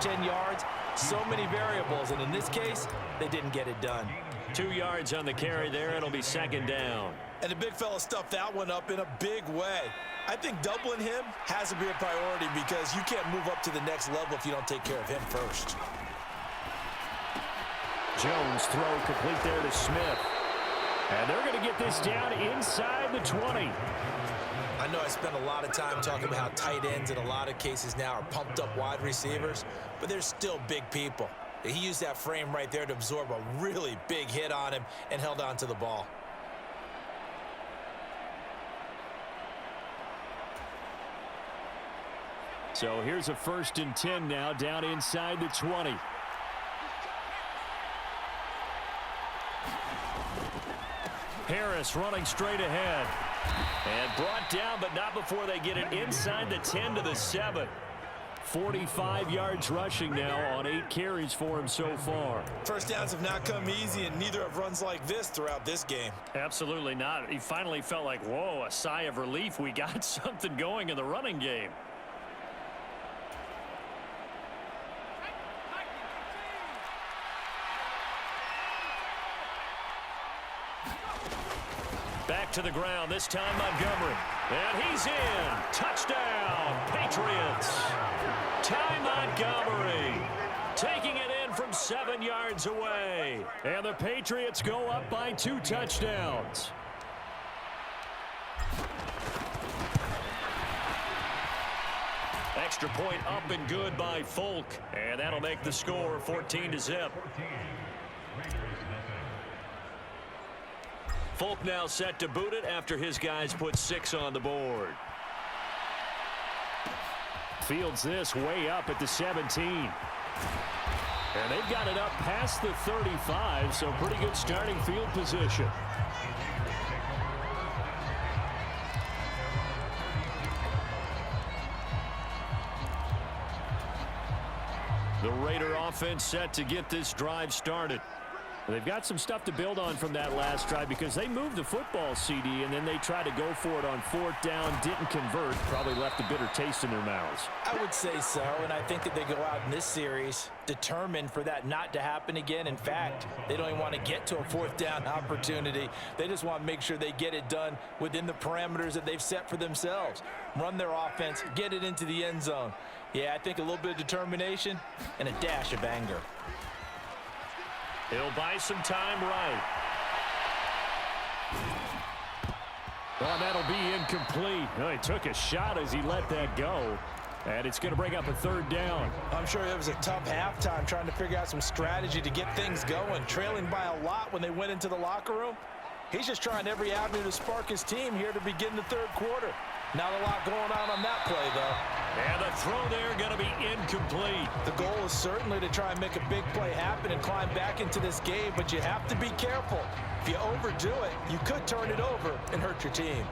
10 yards. So many variables, and in this case, they didn't get it done. 2 yards on the carry there. It'll be second down. And the big fella stuffed that one up in a big way. I think doubling him has to be a priority because you can't move up to the next level if you don't take care of him first. Jones throw complete there to Smith. And they're going to get this down inside the 20. I know I spent a lot of time talking about how tight ends in a lot of cases now are pumped up wide receivers, but they're still big people. He used that frame right there to absorb a really big hit on him and held on to the ball. So here's a 1st and 10 now down inside the 20. Harris running straight ahead. And brought down, but not before they get it inside the 10 to the 7. 45 yards rushing now on 8 carries for him so far. First downs have not come easy, and neither have runs like this throughout this game. Absolutely not. He finally felt like, whoa, a sigh of relief. We got something going in the running game. Back to the ground, this time Montgomery. And he's in. Touchdown, Patriots. Ty Montgomery taking it in from 7 yards away. And the Patriots go up by 2 touchdowns. Extra point up and good by Folk. And that'll make the score 14-0. Folk now set to boot it after his guys put 6 on the board. Fields this way up at the 17. And they've got it up past the 35, so pretty good starting field position. The Raider offense set to get this drive started. They've got some stuff to build on from that last drive because they moved the football, CD, and then they tried to go for it on 4th down, didn't convert, probably left a bitter taste in their mouths. I would say so, and I think that they go out in this series determined for that not to happen again. In fact, they don't even want to get to a 4th down opportunity. They just want to make sure they get it done within the parameters that they've set for themselves. Run their offense, get it into the end zone. Yeah, I think a little bit of determination and a dash of anger. He'll buy some time right. Well, that'll be incomplete. Well, he took a shot as he let that go. And it's going to bring up a 3rd down. I'm sure it was a tough halftime trying to figure out some strategy to get things going. Trailing by a lot when they went into the locker room. He's just trying every avenue to spark his team here to begin the 3rd quarter. Not a lot going on that play, though. And the throw there going to be incomplete. The goal is certainly to try and make a big play happen and climb back into this game, but you have to be careful. If you overdo it, you could turn it over and hurt your team.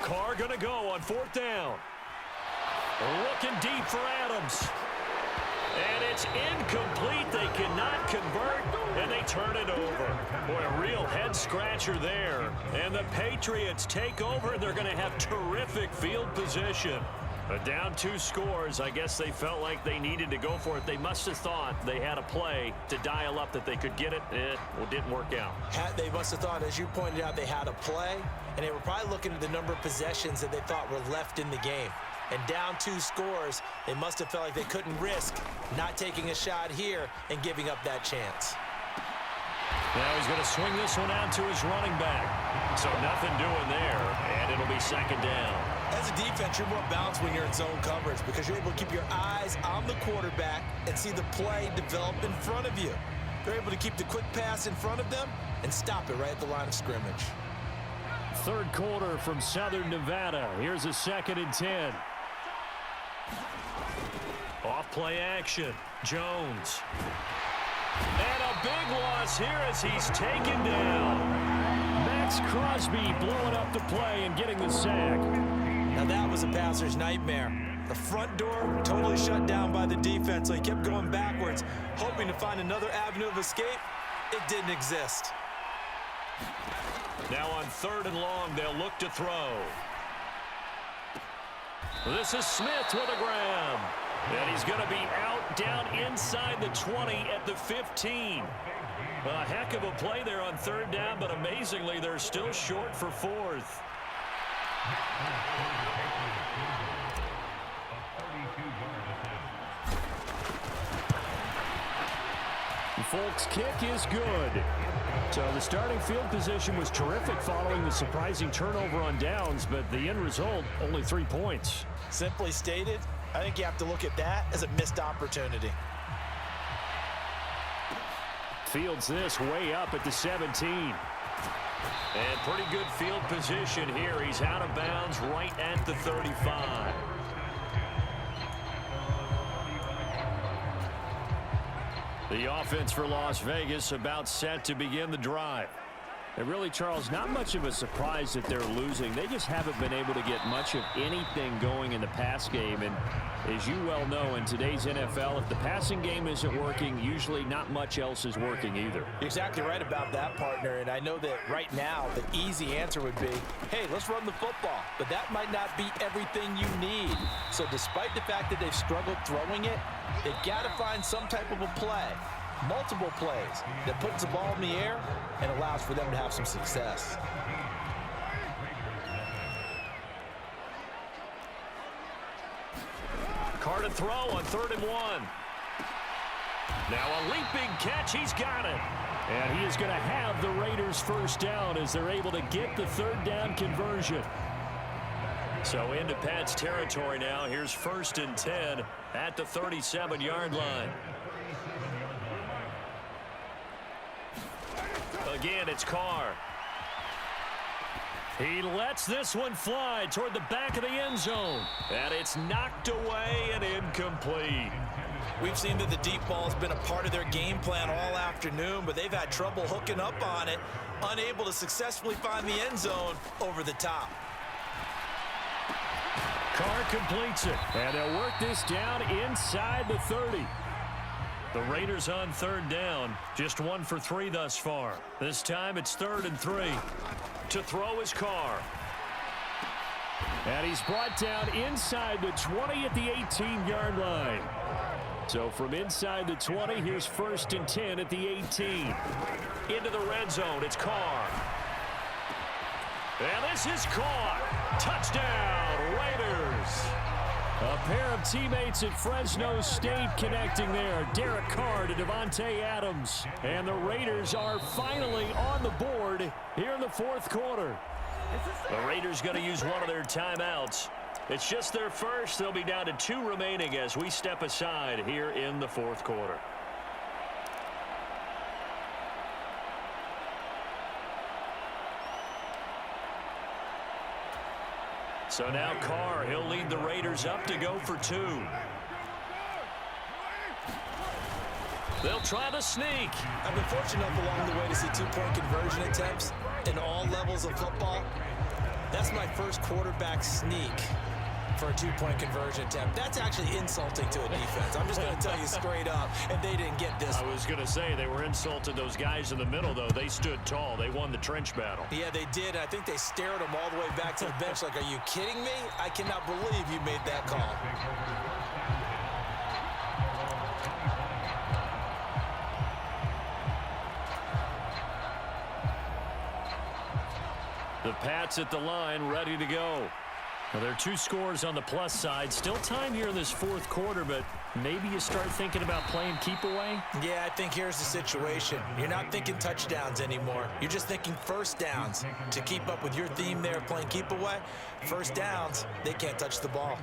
Carr going to go on 4th down. Looking deep for Adams. And it's incomplete. They cannot convert, and they turn it over. Boy, a real head-scratcher there. And the Patriots take over, and they're going to have terrific field position. But down 2 scores, I guess they felt like they needed to go for it. They must have thought they had a play to dial up that they could get it. It didn't work out. They must have thought, as you pointed out, they had a play, and they were probably looking at the number of possessions that they thought were left in the game. And down 2 scores, they must have felt like they couldn't risk not taking a shot here and giving up that chance. Now he's going to swing this one out to his running back. So nothing doing there, and it'll be 2nd down. As a defense, you're more balanced when you're in zone coverage because you're able to keep your eyes on the quarterback and see the play develop in front of you. They're able to keep the quick pass in front of them and stop it right at the line of scrimmage. 3rd quarter from Southern Nevada. Here's a 2nd and 10. Off play action. Jones. And a big loss here as he's taken down. Max Crosby blowing up the play and getting the sack. Now that was a passer's nightmare. The front door totally shut down by the defense, so he kept going backwards, hoping to find another avenue of escape. It didn't exist. Now on 3rd and long, they'll look to throw. This is Smith with a grab. And he's going to be out down inside the 20 at the 15. A heck of a play there on 3rd down, but amazingly, they're still short for 4th. Folks' kick is good. So the starting field position was terrific following the surprising turnover on downs, but the end result, only 3 points. Simply stated, I think you have to look at that as a missed opportunity. Fields this way up at the 17. And pretty good field position here. He's out of bounds right at the 35. The offense for Las Vegas about set to begin the drive. And really, Charles, not much of a surprise that they're losing. They just haven't been able to get much of anything going in the pass game. And as you well know, in today's NFL, if the passing game isn't working, usually not much else is working either. You're exactly right about that, partner. And I know that right now the easy answer would be, hey, let's run the football. But that might not be everything you need. So despite the fact that they've struggled throwing it, they've got to find some type of a play. Multiple plays that puts the ball in the air and allows for them to have some success. Carr to throw on 3rd and 1. Now a leaping catch. He's got it. And he is going to have the Raiders first down as they're able to get the 3rd down conversion. So into Pat's territory now. Here's 1st and 10 at the 37-yard line. Again, it's Carr. He lets this one fly toward the back of the end zone. And it's knocked away and incomplete. We've seen that the deep ball has been a part of their game plan all afternoon, but they've had trouble hooking up on it, unable to successfully find the end zone over the top. Carr completes it, and they'll work this down inside the 30. The Raiders on 3rd down, just 1 for 3 thus far. This time it's 3rd and 3. To throw is Carr. And he's brought down inside the 20 at the 18-yard line. So from inside the 20, here's 1st and 10 at the 18. Into the red zone, it's Carr. And this is caught. Touchdown, Raiders. A pair of teammates at Fresno State connecting there. Derek Carr to Devontae Adams. And the Raiders are finally on the board here in the 4th quarter. The Raiders going to use one of their timeouts. It's just their first. They'll be down to 2 remaining as we step aside here in the 4th quarter. So now Carr, he'll lead the Raiders up to go for 2. They'll try to sneak. I've been fortunate enough along the way to see 2-point conversion attempts in all levels of football. That's my first quarterback sneak for a 2-point conversion attempt. That's actually insulting to a defense. I'm just going to tell you straight up, and they didn't get this. I was going to say they were insulted. Those guys in the middle, though, they stood tall. They won the trench battle. Yeah, they did. I think they stared them all the way back to the bench like, are you kidding me? I cannot believe you made that call. The Pats at the line, ready to go. Well, there are 2 scores on the plus side. Still time here in this 4th quarter, but maybe you start thinking about playing keep away? Yeah, I think here's the situation. You're not thinking touchdowns anymore. You're just thinking first downs. To keep up with your theme there, playing keep away, first downs, they can't touch the ball.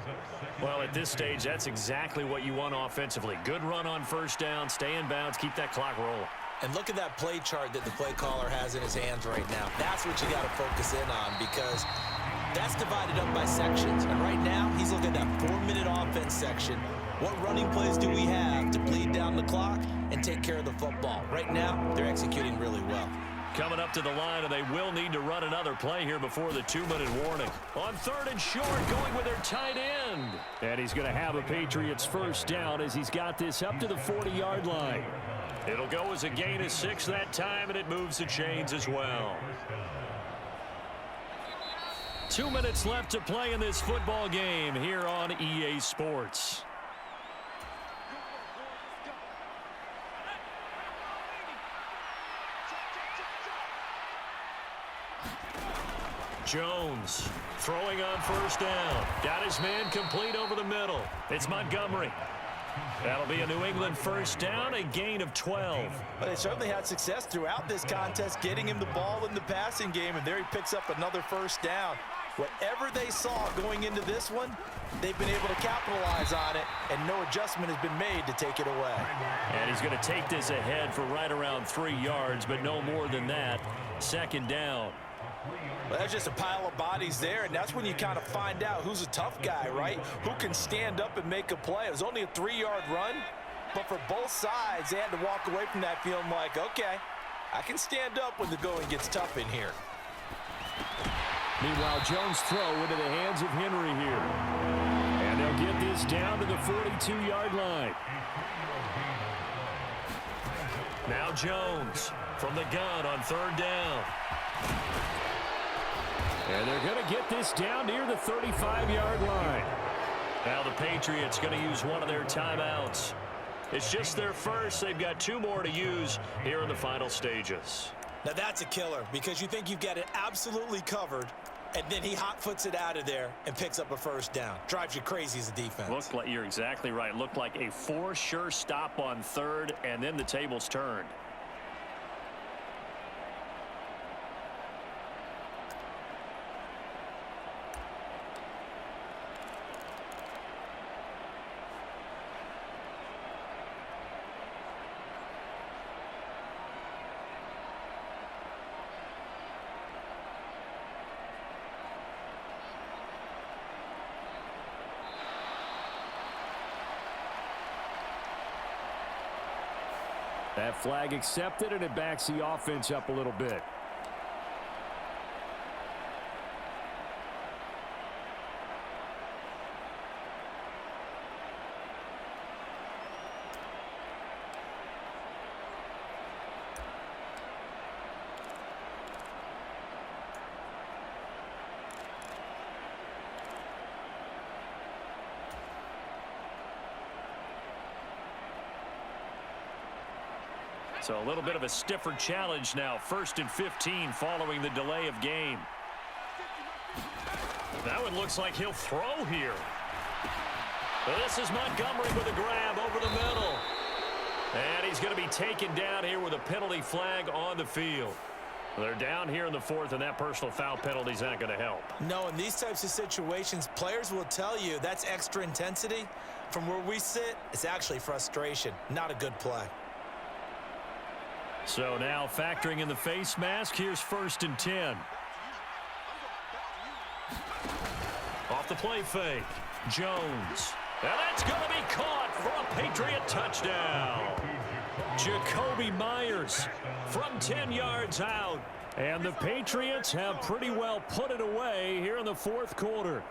Well, at this stage, that's exactly what you want offensively. Good run on first down, stay in bounds, keep that clock rolling. And look at that play chart that the play caller has in his hands right now. That's what you got to focus in on, because that's divided up by sections. And right now, he's looking at that 4-minute offense section. What running plays do we have to bleed down the clock and take care of the football? Right now, they're executing really well. coming up to the line, and they will need to run another play here before the 2-minute warning. On 3rd and short, going with their tight end. And he's going to have a Patriots first down as he's got this up to the 40-yard line. It'll go as a gain of 6 that time, and it moves the chains as well. 2 minutes left to play in this football game here on EA Sports. Jones throwing on first down. Got his man complete over the middle. It's Montgomery. That'll be a New England first down, a gain of 12. Well, they certainly had success throughout this contest, getting him the ball in the passing game, and there he picks up another first down. Whatever they saw going into this one, they've been able to capitalize on it, and no adjustment has been made to take it away. And he's going to take this ahead for right around 3 yards, but no more than that. 2nd down. Well, that's just a pile of bodies there, and that's when you kind of find out who's a tough guy, right? Who can stand up and make a play. It was only a 3-yard run, but for both sides, they had to walk away from that feeling like, okay, I can stand up when the going gets tough in here. Meanwhile, Jones' throw into the hands of Henry here. And they'll get this down to the 42-yard line. Now Jones from the gun on 3rd down. And they're going to get this down near the 35-yard line. Now the Patriots going to use one of their timeouts. It's just their first. They've got 2 more to use here in the final stages. Now that's a killer because you think you've got it absolutely covered, and then he hot-foots it out of there and picks up a first down. Drives you crazy as a defense. Looked like, you're exactly right. Looked like a for sure stop on 3rd, and then the tables turned. That flag accepted, and it backs the offense up a little bit. So a little bit of a stiffer challenge now. 1st and 15 following the delay of game. That one looks like he'll throw here. This is Montgomery with a grab over the middle. And he's going to be taken down here with a penalty flag on the field. They're down here in the 4th, and that personal foul penalty is not going to help. No, in these types of situations, players will tell you that's extra intensity. From where we sit, it's actually frustration. Not a good play. So now factoring in the face mask, here's 1st and 10. Off the play fake, Jones. And that's going to be caught for a Patriot touchdown. Jacoby Myers from 10 yards out. And the Patriots have pretty well put it away here in the 4th quarter.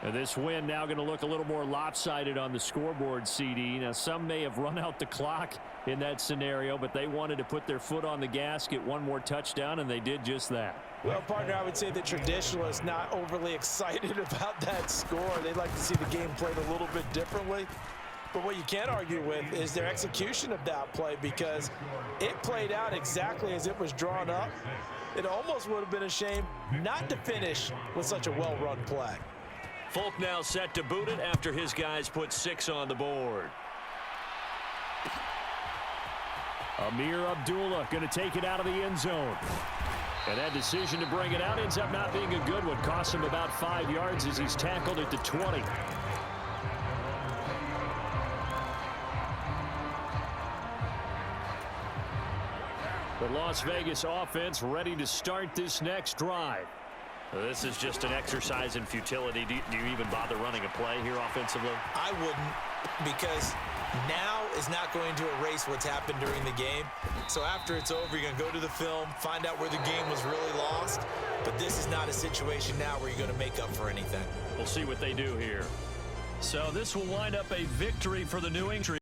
And this win now going to look a little more lopsided on the scoreboard, CD. Now, some may have run out the clock in that scenario, but they wanted to put their foot on the gas, get one more touchdown, and they did just that. Well, partner, I would say the traditionalists not overly excited about that score. They'd like to see the game played a little bit differently. But what you can't argue with is their execution of that play, because it played out exactly as it was drawn up. It almost would have been a shame not to finish with such a well-run play. Folk now set to boot it after his guys put 6 on the board. Amir Abdullah going to take it out of the end zone. And that decision to bring it out ends up not being a good one. Costs him about 5 yards as he's tackled at the 20. The Las Vegas offense ready to start this next drive. This is just an exercise in futility. Do you even bother running a play here offensively? I wouldn't, because now is not going to erase what's happened during the game. So after it's over, you're going to go to the film, find out where the game was really lost. But this is not a situation now where you're going to make up for anything. We'll see what they do here. So this will wind up a victory for the New England.